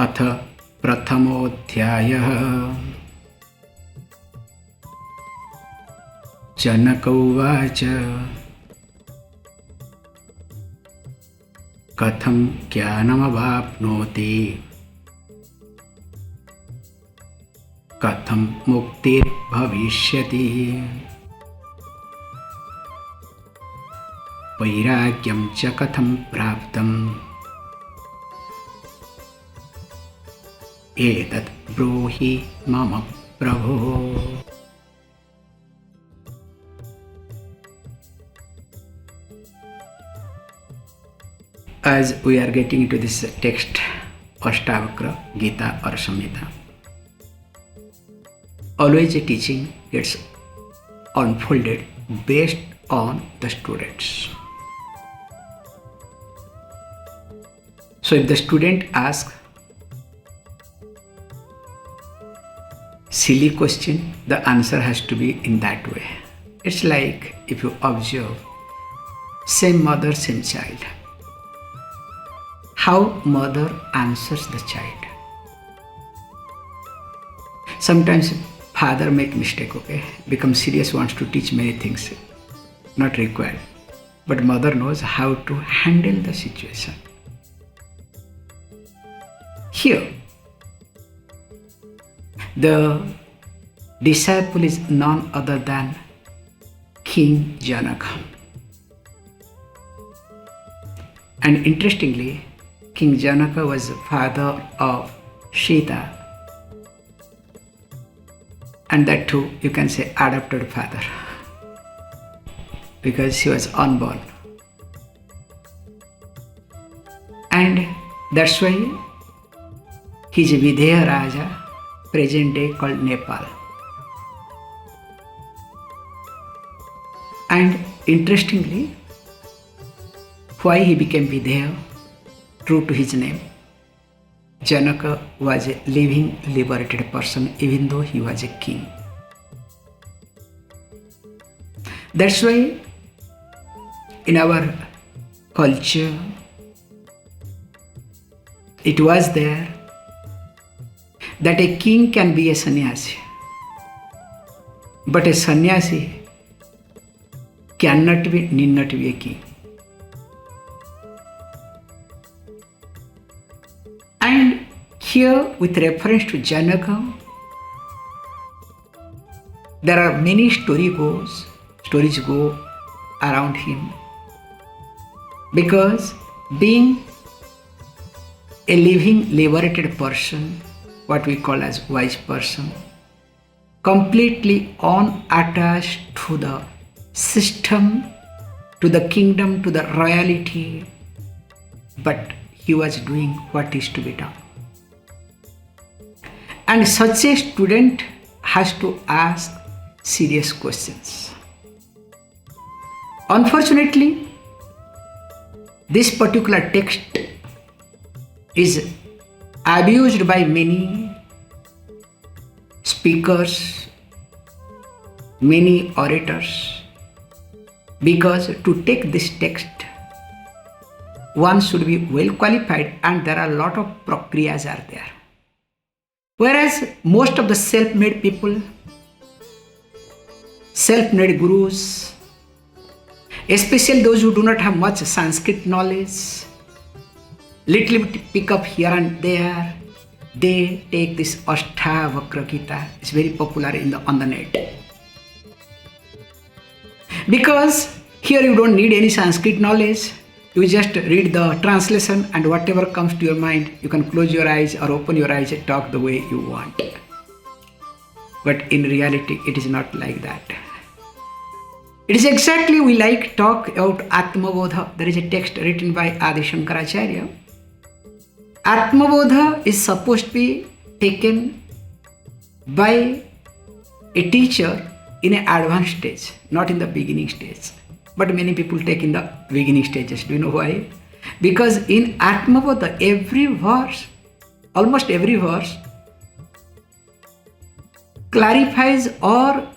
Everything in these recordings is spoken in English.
अथ प्रथमोऽध्यायः। जनक उवाच कथं ज्ञानमवाप्नोति कथं मुक्तिर्भविष्यति वैराग्यं च कथं प्राप्तम् एतत् ब्रूहि मम प्रभो। As we are getting into this text, Astvakra Gita or Samhita, always a teaching gets unfolded based on the students. So if the student asks silly question, the answer has to be in that way. It's like if you observe same mother, same child, how mother answers the child. Sometimes father make mistake, become serious, wants to teach many things, not required. But mother knows how to handle the situation. Here, the disciple is none other than King Janaka. And interestingly, King Janaka was the father of Sita, and that too you can say adopted father, because he was unborn. And that's why he is Videha Raja, present day called Nepal. And interestingly, why he became Videha? True to his name, Janaka was a living, liberated person, even though he was a king. That's why in our culture, it was there that a king can be a sannyasi, but a sannyasi cannot be, need not be a king. And here, with reference to Janaka, there are many stories go around him, because being a living, liberated person, what we call as wise person, completely unattached to the system, to the kingdom, to the royalty, but he was doing what is to be done. And such a student has to ask serious questions. Unfortunately, this particular text is abused by many speakers, many orators, because to take this text, one should be well qualified, and there are a lot of prakriyas are there. Whereas most of the self-made people, self-made gurus, especially those who do not have much Sanskrit knowledge, little bit pick up here and there, they take this Astvakra Gita. It's very popular on the net. Because here you don't need any Sanskrit knowledge. You just read the translation, and whatever comes to your mind, you can close your eyes or open your eyes and talk the way you want. But in reality, it is not like that. It is exactly we like talk about Atmabodha. There is a text written by Adi Shankaracharya. Atmabodha is supposed to be taken by a teacher in an advanced stage, not in the beginning stage. But many people take in the beginning stages. Do you know why? Because in Atmabodha, every verse, almost every verse, clarifies or,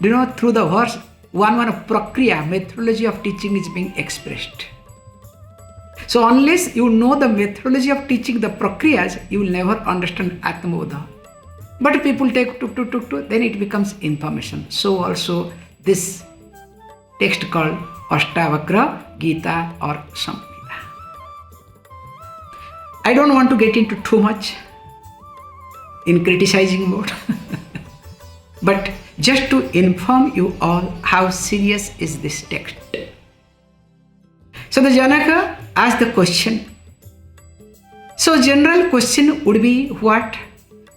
through the verse, one prakriya, methodology of teaching is being expressed. So unless you know the methodology of teaching the prakriyas, you will never understand Atmabodha. But people take then it becomes information. So also this text called Astvakra Gita or Samhita. I don't want to get into too much in criticizing mode. But just to inform you all how serious is this text. So the Janaka asked the question. So general question would be what?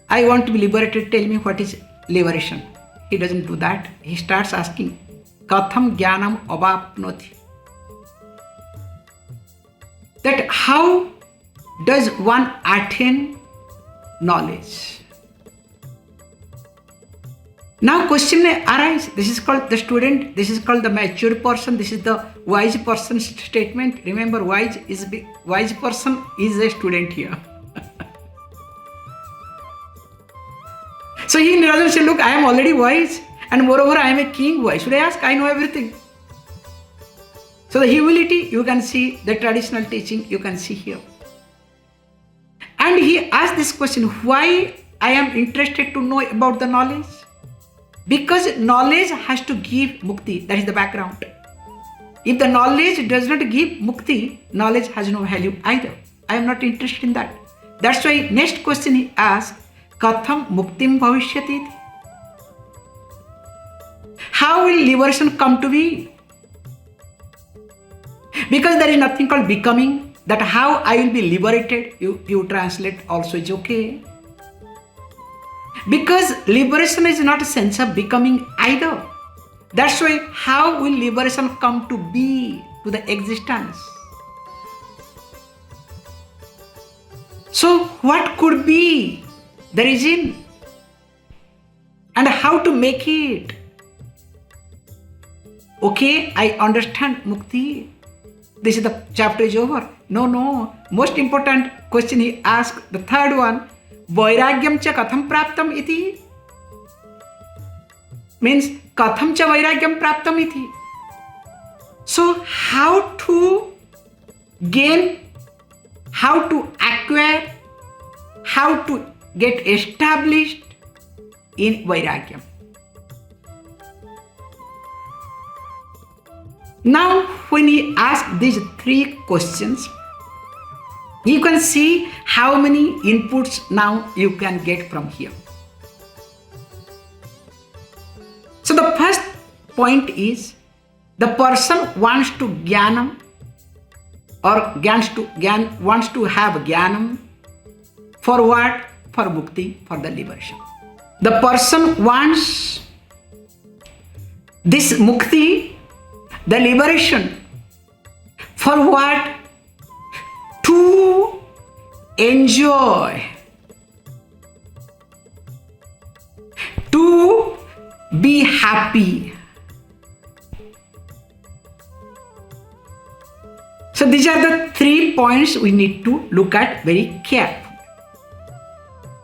I want to be liberated, tell me what is liberation. He doesn't do that. He starts asking, Katham Jnanam Avapnoti. That how does one attain knowledge? Now question arises. This is called the student, this is called the mature person, this is the wise person's statement. Remember, wise person is a student here. So he doesn't say, look, I am already wise and moreover I am a king. Why should I ask? I know everything. So the humility you can see, the traditional teaching you can see here. And he asked this question, why I am interested to know about the knowledge? Because knowledge has to give mukti. That is the background. If the knowledge does not give mukti, knowledge has no value either. I am not interested in that. That's why next question he asked, Katham muktim bhavishyati? How will liberation come to be? Because there is nothing called becoming. That how I will be liberated, you translate also is okay. Because liberation is not a sense of becoming either. That's why how will liberation come to be, to the existence? So what could be the reason? And how to make it? Okay, I understand mukti. This is the chapter is over. No. Most important question he asked, the third one, Vairagyam cha katham praptam iti? Means katham cha vairagyam praptam iti? So how to gain, how to acquire, how to get established in vairagyam? Now when he asked these three questions, you can see how many inputs now you can get from here. So the first point is, the person wants to jnanam or wants to have jnanam for what? For mukti, for the liberation. The person wants this mukti, the liberation, for what? To enjoy, to be happy. So these are the 3 points we need to look at very carefully.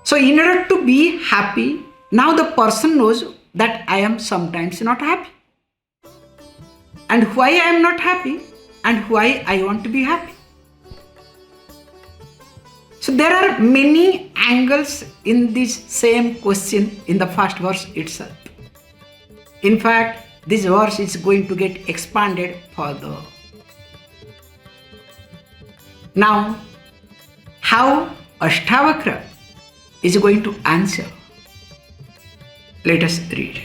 So in order to be happy, now the person knows that I am sometimes not happy. And why I am not happy and why I want to be happy. So there are many angles in this same question in the first verse itself. In fact, this verse is going to get expanded further. Now, how Astvakra is going to answer? Let us read.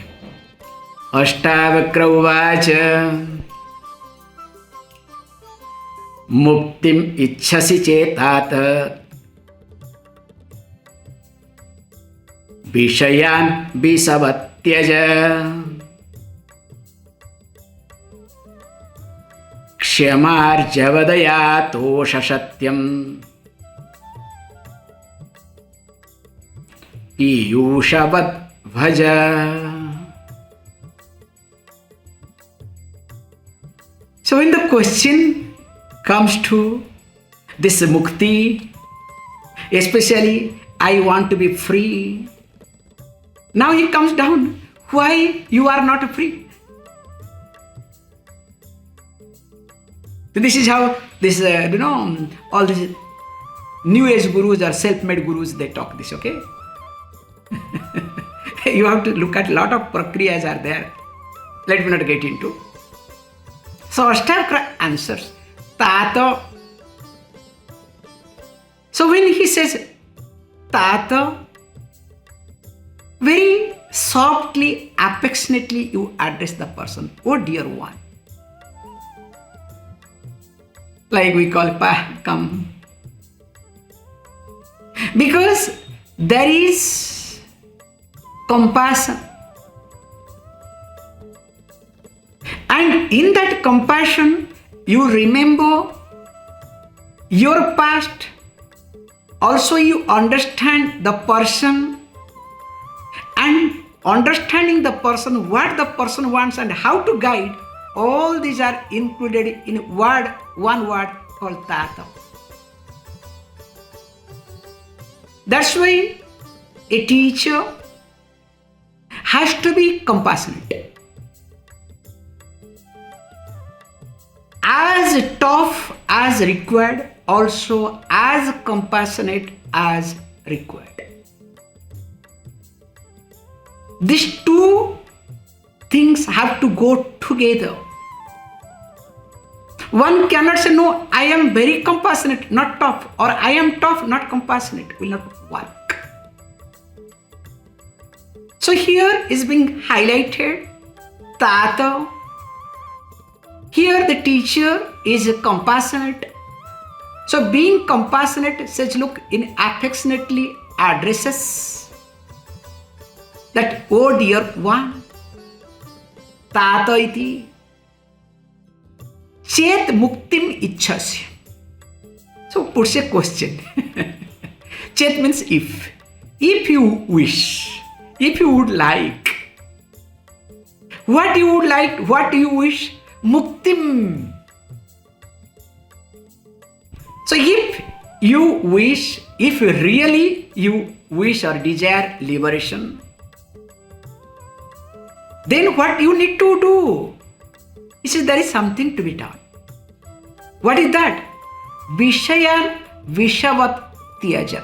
Astvakra uvacha muktim ichhasi chetat Vishayan visavatyaja Kshamarjavadaya tosha satyam Piyushavad bhaja. So when the question comes to this mukti, especially I want to be free, now he comes down. Why you are not free? So this is how this, all these new age gurus or self-made gurus, they talk this, okay? You have to look at a lot of prakriyas are there. Let me not get into. So Astvakra answers, Tata. So when he says Tata, very softly, affectionately you address the person, oh dear one. Like we call Pa, come. Because there is compassion. And in that compassion, you remember your past. Also, you understand the person, and understanding the person, what the person wants and how to guide, all these are included in one word called Tata. That's why a teacher has to be compassionate. As tough as required, also as compassionate as required. These two things have to go together. One cannot say, no, I am very compassionate, not tough, or I am tough, not compassionate. Will not work. So here is being highlighted Tata. Here the teacher is compassionate. So being compassionate says, look, in affectionately addresses that, oh dear one, Tata iti Chet muktim ichhasya. So puts a question. Chet means if. If you wish, if you would like. What you would like, what you wish? Muktim. So if you wish, if really you wish or desire liberation, then what you need to do? He says there is something to be done. What is that? Vishayan Vishavat Tyaja.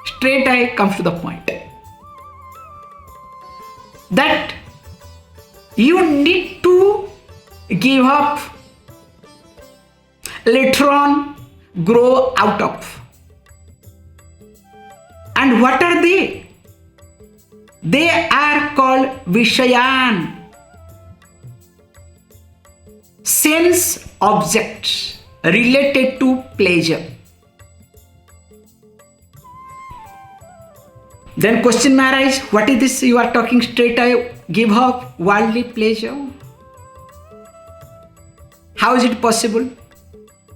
Straight I comes to the point. That you need to give up, later on grow out of. And what are they? They are called Vishayan. Sense objects related to pleasure. Then question may arise, what is this you are talking straight? I give up worldly pleasure. How is it possible?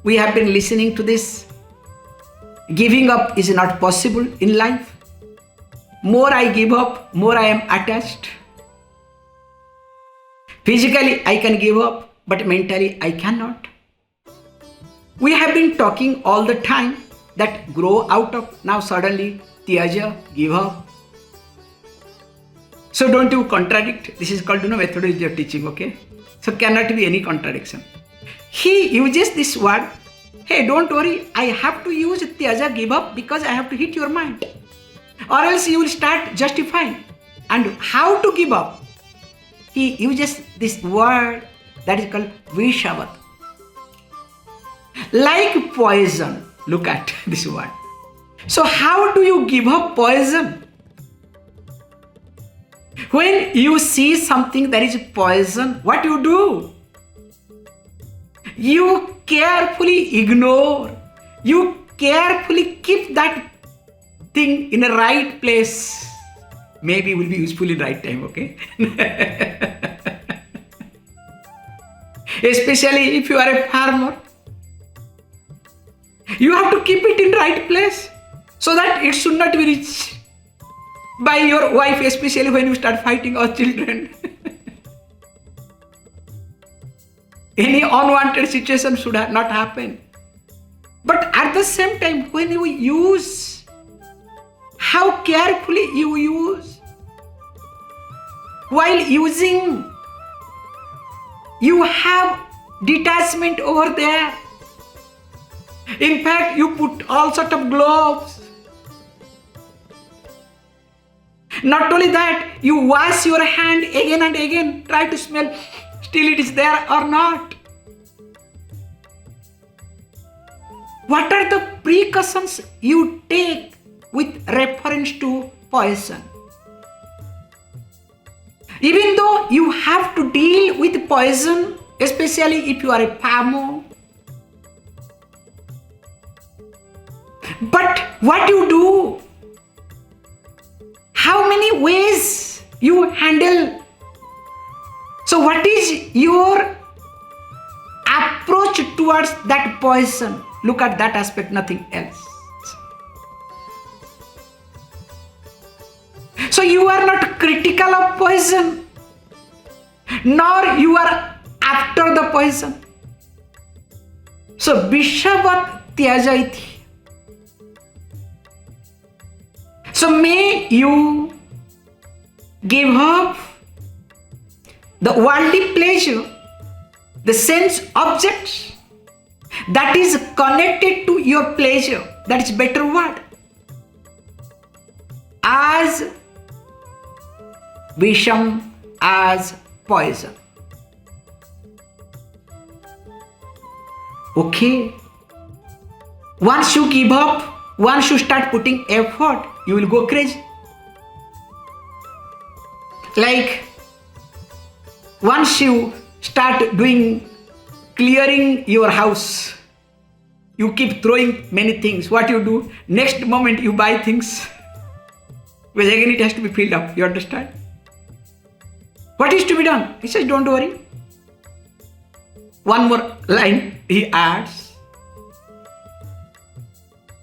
We have been listening to this. Giving up is not possible in life. More I give up, more I am attached. Physically I can give up, but mentally I cannot. We have been talking all the time that grow out of, now suddenly tyaja, give up. So don't you contradict. This is called methodology of teaching, okay? So cannot be any contradiction. He uses this word, hey, don't worry, I have to use tyaja, give up, because I have to hit your mind. Or else you will start justifying. And how to give up? He uses this word that is called Vishavat. Like poison. Look at this word. So how do you give up poison? When you see something that is poison, what you do? You carefully ignore. You carefully keep that thing in a right place. Maybe will be useful in right time, okay? Especially if you are a farmer. You have to keep it in right place so that it should not be reached by your wife, especially when you start fighting our children. Any unwanted situation should not happen. But at the same time, when you use, how carefully you use. While using, you have detachment over there. In fact, you put all sort of gloves. Not only that, you wash your hand again and again, try to smell, still it is there or not. What are the precautions you take with reference to poison? Even though you have to deal with poison, especially if you are a farmer, but what you do? How many ways you handle? So what is your approach towards that poison? Look at that aspect, nothing else. So you are not critical of poison, nor you are after the poison. So Vishavat Tyajaiti. So may you give up the worldly pleasure, the sense objects that is connected to your pleasure, that is better word, as Visham, as poison. Okay. Once you give up, once you start putting effort, you will go crazy. Like once you start doing clearing your house, you keep throwing many things. What you do? Next moment you buy things, because again it has to be filled up. You understand? What is to be done? He says, don't worry. One more line he adds.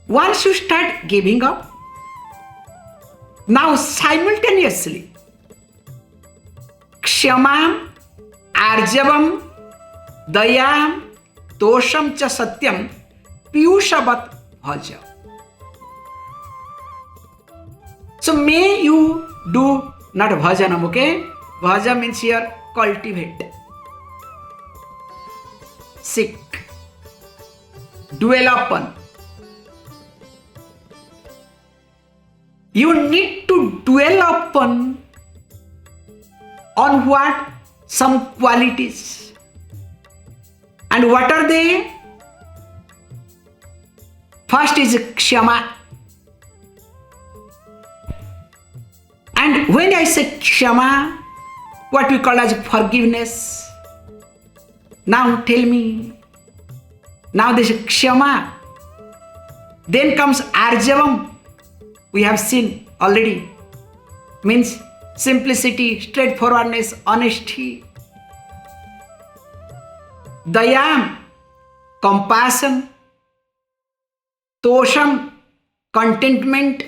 Once you start giving up, now simultaneously, Kshamam, Arjavam, Dayam, Tosham cha Satyam, Piyushavat Bhaja. So may you do not bhajanam, okay? Bhaja means here cultivate, seek, dwell upon. You need to dwell upon on what? Some qualities. And what are they? First is Kshama. And when I say Kshama, what we call as forgiveness. Now tell me, now this is Kshama. Then comes Arjavam. We have seen already. Means simplicity, straightforwardness, honesty. Dayam, compassion. Tosham, contentment.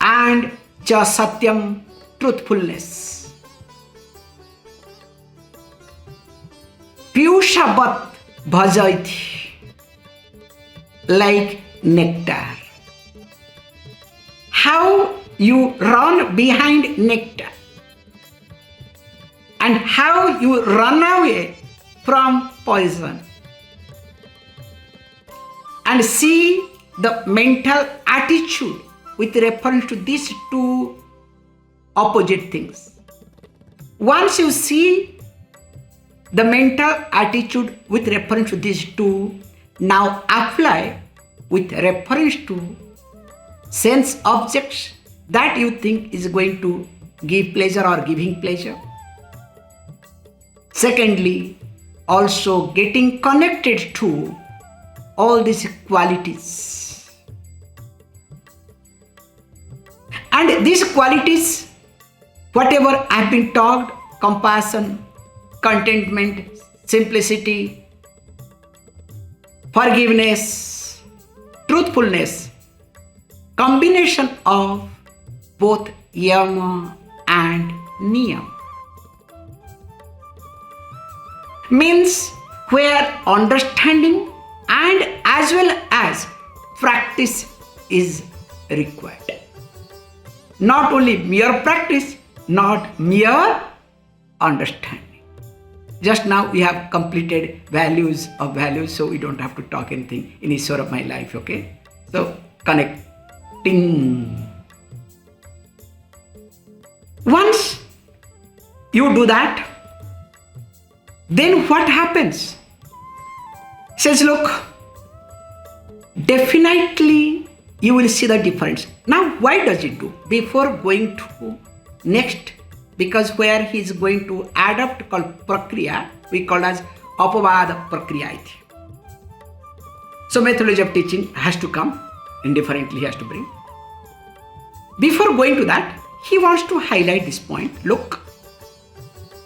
And cha satyam, truthfulness. Piyushavat bhajaiti, like nectar. How you run behind nectar and how you run away from poison, and see the mental attitude with reference to these two opposite things. Once you see the mental attitude with reference to these two, now apply with reference to sense objects that you think is going to give pleasure or giving pleasure. Secondly, also getting connected to all these qualities. And these qualities, whatever I have been taught, compassion, contentment, simplicity, forgiveness, truthfulness, combination of both yama and niyam, means where understanding and as well as practice is required. Not only mere practice, not mere understanding. Just now we have completed values of values, so we don't have to talk anything in Ishwar of my life, okay? So connecting. Once you do that, then what happens? Says, look, definitely you will see the difference. Now, why does it do? Before going to next, because where he is going to adapt called prakriya, we call as apavad prakriya. So methodology of teaching has to come, indifferently he has to bring. Before going to that, he wants to highlight this point. Look,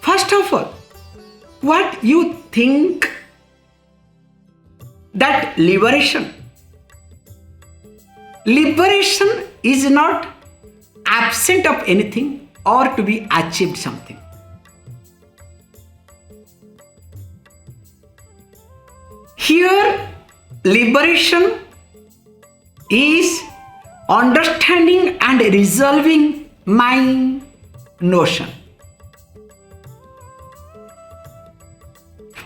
first of all, what you think that liberation is not absent of anything or to be achieved something. Here, liberation is understanding and resolving my notion.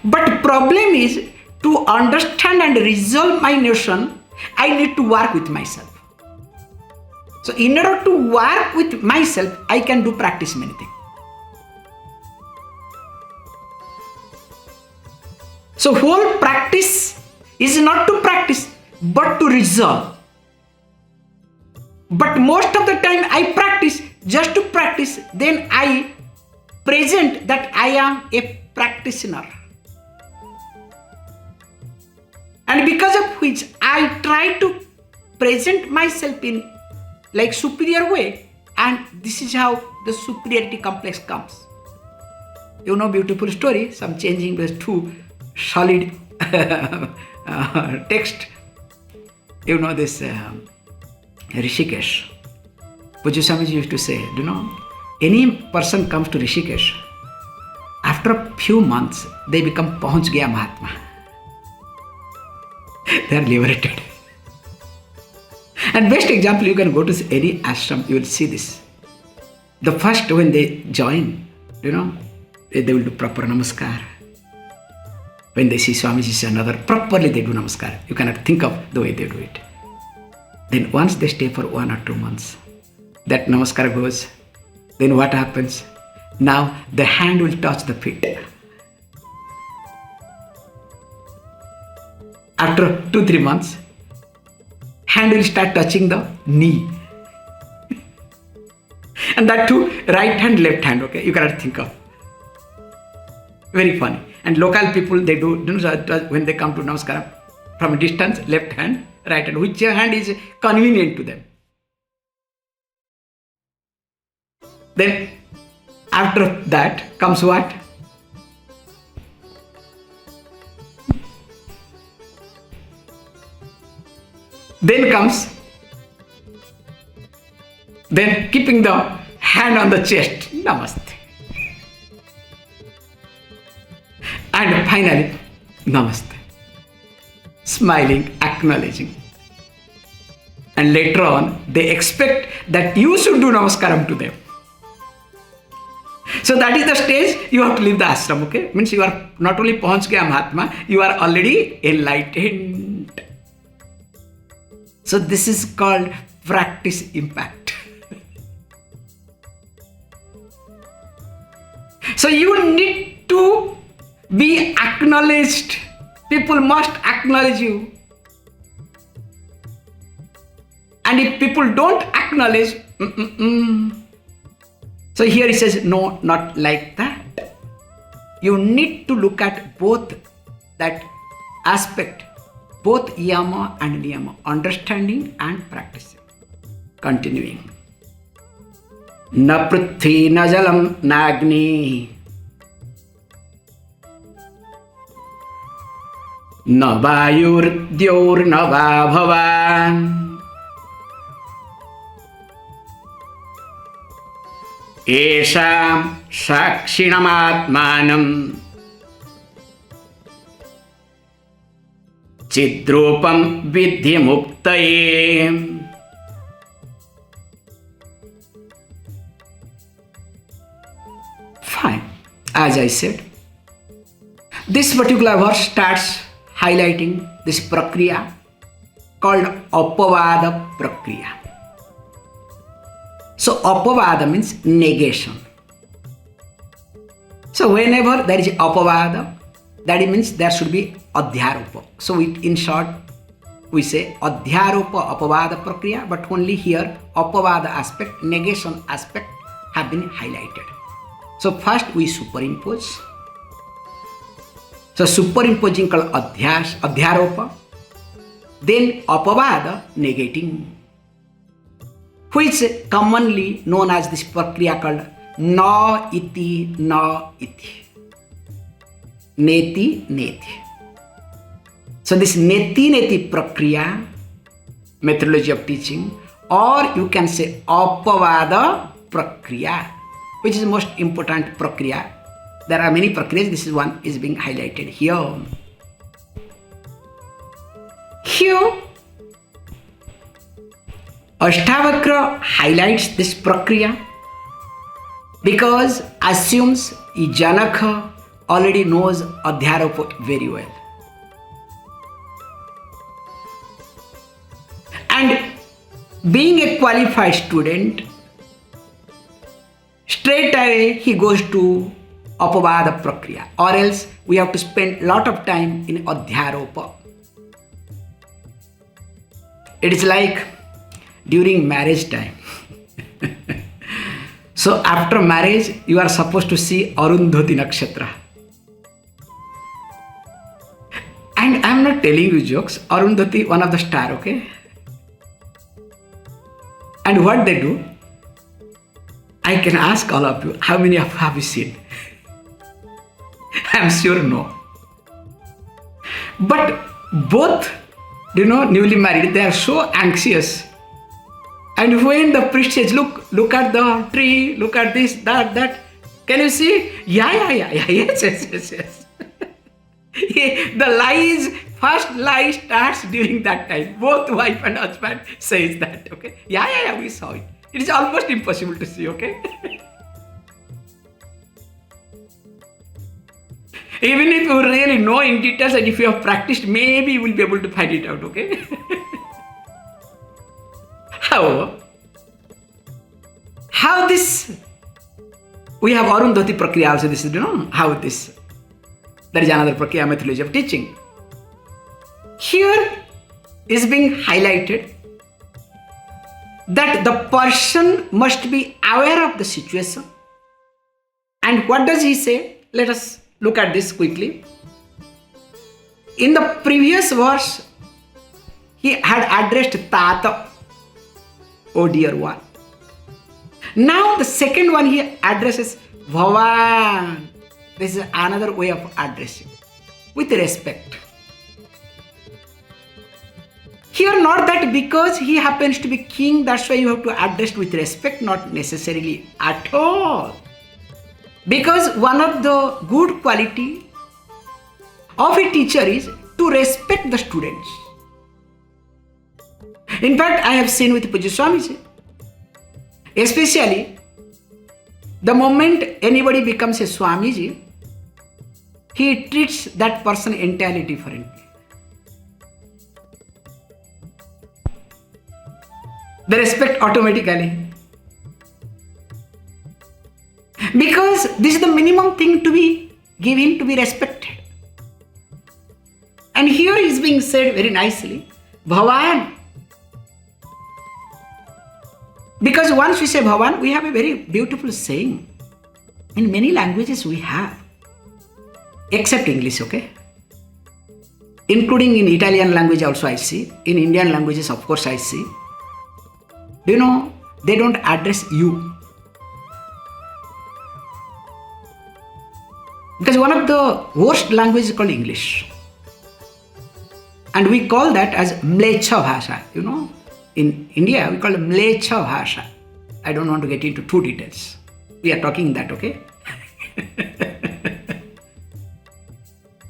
But problem is, to understand and resolve my notion, I need to work with myself. So in order to work with myself, I can do practice many things. So whole practice is not to practice, but to resolve. But most of the time I practice just to practice, then I present that I am a practitioner. And because of which I try to present myself in like superior way, and this is how the superiority complex comes. You know, beautiful story, some changing those two solid text. You know this Rishikesh. Pujya Swamiji used to say, you know, any person comes to Rishikesh, after a few months, they become Pahunch Gaya Mahatma. They are liberated. And best example, you can go to any ashram, you will see this. The first when they join, you know, they will do proper namaskar. When they see Swamiji another, properly they do namaskar. You cannot think of the way they do it. Then once they stay for 1 or 2 months, that namaskar goes. Then what happens? Now the hand will touch the feet. After 2-3 months, hand will start touching the knee. And that too, right hand, left hand, okay? You cannot think of. Very funny. And local people, they do, when they come to Namaskar, from a distance, left hand, right hand, which hand is convenient to them. Then, after that comes what? Then comes, then keeping the hand on the chest, namaste. And finally, namaste. Smiling, acknowledging. And later on, they expect that you should do namaskaram to them. So that is the stage you have to leave the ashram, okay? Means you are not only Pahunch Gaya Mahatma, you are already enlightened. So this is called practice impact. So you need to be acknowledged. People must acknowledge you. And if people don't acknowledge, so here he says, no, not like that. You need to look at both that aspect. Both yama and niyama, understanding and practicing. Continuing. Na prithvi na jalam na agni na vayur dyor na va bhavan esam sakshinam atmanam Chidrupam vidhi muktaye. Fine. As I said, This particular verse starts highlighting this prakriya called apavada prakriya. So apavada means negation. So whenever there is apavada, that means there should be adhyaropa. So in short, we say adhyaropa apavada prakriya, but only here apavada aspect, negation aspect have been highlighted. So first we superimpose. So superimposing called adhyaropa, then apavada negating, which is commonly known as this prakriya called na iti, neti neti. So this neti prakriya, methodology of teaching, or you can say apavada prakriya, which is the most important prakriya. There are many prakriyas, this is one is being highlighted here. Here, Astvakra highlights this prakriya because assumes Janaka already knows adhyaropa very well. And being a qualified student, straight away he goes to apavada prakriya, or else we have to spend a lot of time in adhyaropa. It is like during marriage time. So after marriage, you are supposed to see Arundhati Nakshatra. And I am not telling you jokes. Arundhati, one of the star, okay? And what they do, I can ask all of you, how many of you have you seen? I am sure no. But both, newly married, they are so anxious. And when the priest says, look at the tree, look at this, that, can you see? Yeah, yes. The first lie starts during that time. Both wife and husband says that, okay? Yeah, we saw it. It is almost impossible to see, okay? Even if you really know in details and if you have practiced, maybe you will be able to find it out, okay? However, how this, we have Arundhati Prakriya also, this is, how this, that is another Prakriya methodology of teaching. Here is being highlighted that the person must be aware of the situation. And what does he say? Let us look at this quickly. In the previous verse, he had addressed Tata, oh dear one. Now the second one he addresses Bhavan. This is another way of addressing, with respect. Here, not that because he happens to be king, that's why you have to address with respect, not necessarily at all. Because one of the good quality of a teacher is to respect the students. In fact, I have seen with Pujya Swamiji, especially the moment anybody becomes a Swamiji, he treats that person entirely differently. They respect automatically. Because this is the minimum thing to be given, to be respected. And here is being said very nicely, Bhavan. Because once we say Bhavan, we have a very beautiful saying. In many languages we have, except English, okay? Including in Italian language also I see. In Indian languages, of course, I see. Do you know, they don't address you. Because one of the worst languages is called English. And we call that as Mlecha Bhasha, In India, we call it Mlecha Bhasha. I don't want to get into too details. We are talking that, okay?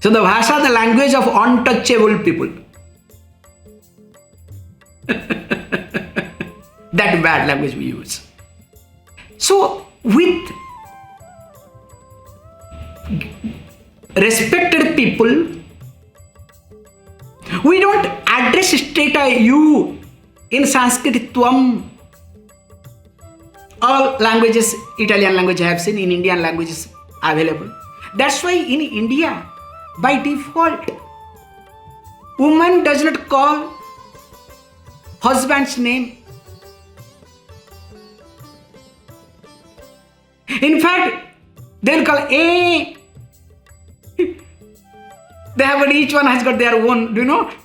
So the Bhasha, the language of untouchable people. That bad language we use. So with respected people, we don't address straight you in Sanskrit Tvam. All languages, Italian language I have seen, in Indian languages available. That's why in India, by default, woman does not call husband's name. In fact, they'll call eh. They have each one has got their own,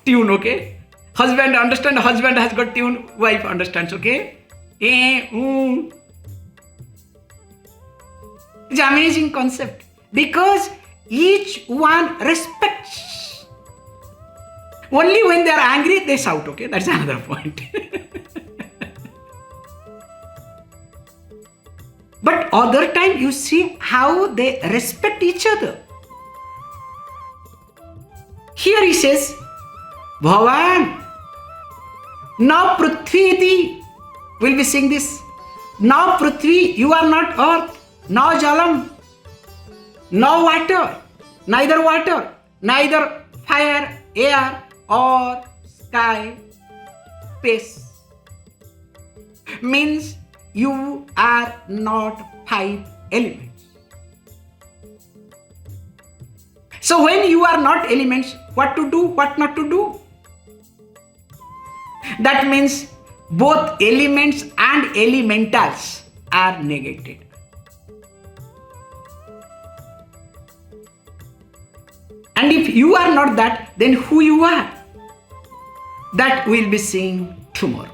tune, okay? Husband understand, husband has got tune, wife understands, okay? Eh, It's an amazing concept because each one respects. Only when they are angry, they shout, okay? That's another point. But other time you see how they respect each other. Here he says, Bhavan, now Prithvi, we'll be saying this. Now Prithvi, you are not earth. Now Jalam, no water, neither fire, air or sky, space. Means you are not 5 elements. So when you are not elements, what to do, what not to do? That means both elements and elementals are negated. And if you are not that, then who you are? That we'll be seeing tomorrow.